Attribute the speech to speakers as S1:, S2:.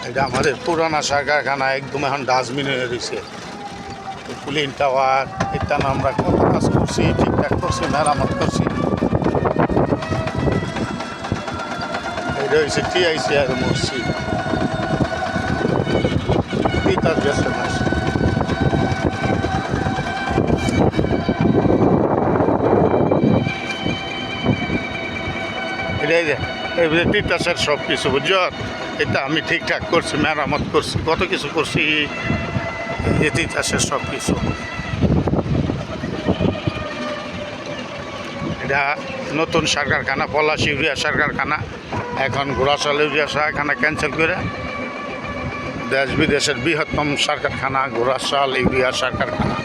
S1: এটা আমাদের পুরানা সার কারখানা একদম এখন ডাস্টবিন হয়ে রয়েছে। কুলিং টাওয়ার ইত্যাদি আমরা কত কাজ করছি, ঠিকঠাক করছি, মেরামত করছি। এটা হয়েছে টিআইসি আর মসজিদ পিতার ব্যস্ত মসজিদ। এটাই যে এবারে তিতাসের সব কিছু বুঝছ, এটা আমি ঠিকঠাক করছি, মেরামত করছি, কত কিছু করছি। এই তিতাসের সব কিছু এটা নতুন সার কারখানা, পলাশ ইউরিয়া সার কারখানা। এখন ঘোড়াশাল ইউরিয়া সার কারখানা ক্যান্সেল করে দেশ বিদেশের বৃহত্তম সার কারখানা ঘোড়াশাল ইউরিয়া সার কারখানা।